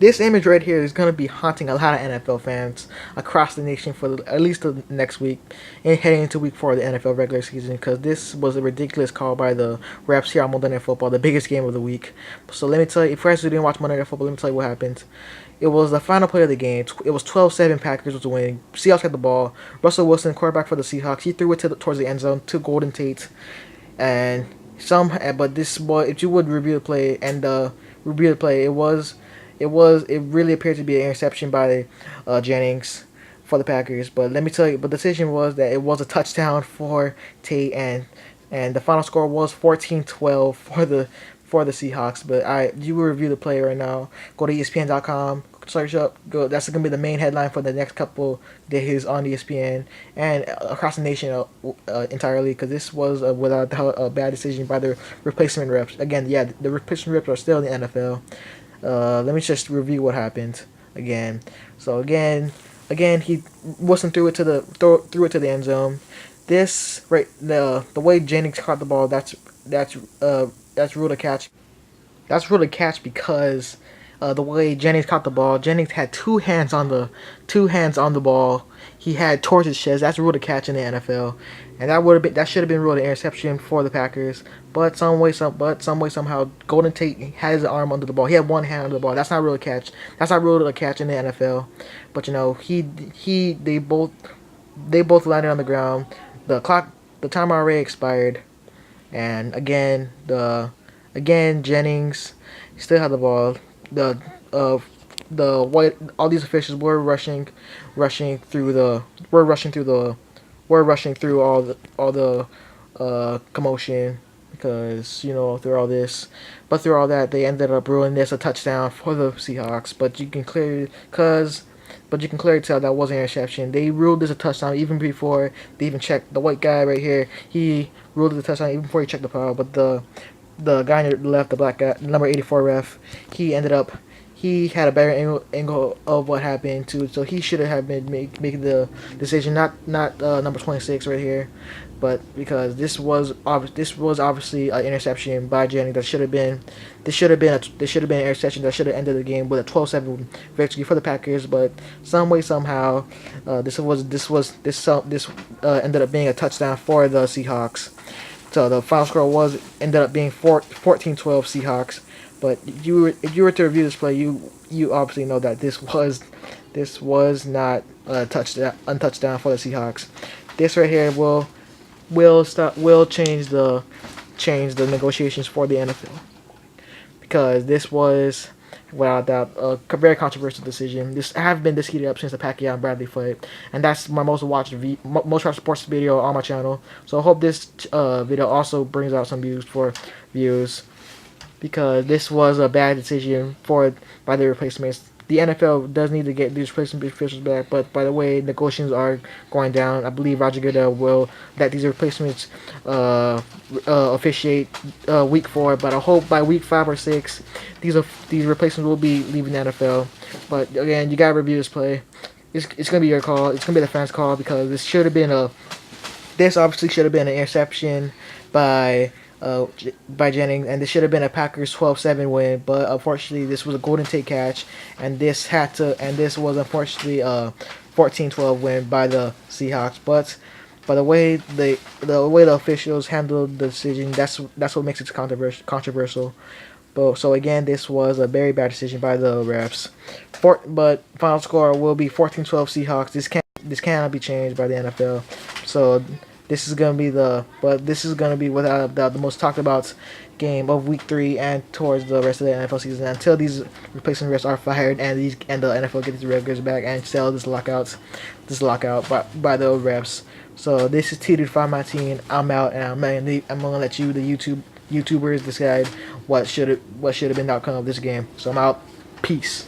This image right here is going to be haunting a lot of NFL fans across the nation for at least the next week and heading into week 4 of the NFL regular season, because this was a ridiculous call by the refs here on Monday Night Football, the biggest game of the week. So let me tell you, if you guys didn't watch Monday Night Football, let me tell you what happened. It was the final play of the game. It was 12-7 Packers was winning. Seahawks had the ball. Russell Wilson, quarterback for the Seahawks, he threw it towards the end zone to Golden Tate, and but this was, if you would review the play and review the play, it really appeared to be an interception by Jennings for the Packers. But let me tell you, but the decision was that it was a touchdown for Tate, and the final score was 14-12 for the Seahawks. But you will review the play right now. Go to ESPN.com, search up. Go. That's gonna be the main headline for the next couple days on ESPN and across the nation entirely. Because this was without a bad decision by the replacement reps. Again, yeah, the replacement reps are still in the NFL. Let me just review what happened again. So again, he Wilson threw it to the end zone. This right the way Jennings caught the ball, that's ruled a catch. That's ruled a catch because the way Jennings caught the ball, Jennings had two hands on the ball. He had towards his chest. That's ruled a catch in the NFL, and that should have been ruled an interception for the Packers. But some way somehow, Golden Tate had his arm under the ball. He had one hand under the ball. That's not ruled a catch. That's not ruled a catch in the NFL. But they both landed on the ground. The time already expired, and again Jennings still had the ball. The uh the white all these officials were rushing through the were rushing through the were rushing through all the commotion, because through all this, but through all that they ended up ruling this a touchdown for the Seahawks. But you can clearly tell that wasn't an interception. They ruled this a touchdown even before they even checked. The white guy right here, he ruled it a touchdown even before he checked the power. But the guy on the left, the black guy, number 84 ref, he had a better angle of what happened too. So he should have been making the decision, not number 26 right here, but because this was obviously an interception by Jennings. This should have been an interception that should have ended the game with a 12-7 victory for the Packers. But some way somehow, this ended up being a touchdown for the Seahawks. So the final score ended up being 14-12 Seahawks. But if you were to review this play, you obviously know that this was not a touchdown for the Seahawks. This right here will change the negotiations for the NFL, because this was without doubt a very controversial decision. This have been this heated up since the Pacquiao and Bradley fight, and that's my most watched sports video on my channel. So I hope this video also brings out some views, because this was a bad decision by the replacements. The NFL does need to get these replacement officials back, but by the way negotiations are going down, I believe Roger Goodell will let these replacements officiate week 4. But I hope by week 5 or 6, these replacements will be leaving the NFL. But again, you gotta review this play. It's gonna be your call. It's gonna be the fans' call, because this obviously should have been an interception by Jennings, and this should have been a Packers 12-7 win. But unfortunately, this was a Golden Tate catch, and this was unfortunately a 14-12 win by the Seahawks. But by the way the officials handled the decision, that's what makes it controversial. But so again, this was a very bad decision by the refs. But final score will be 14-12 Seahawks. This cannot be changed by the NFL. So this is gonna be without a doubt the most talked about game of week 3 and towards the rest of the NFL season, until these replacement refs are fired and the NFL get these regulars back and sell this lockout by the refs. So this is T259. I'm out, and I'm gonna let the YouTubers decide what should have been the outcome of this game. So I'm out. Peace.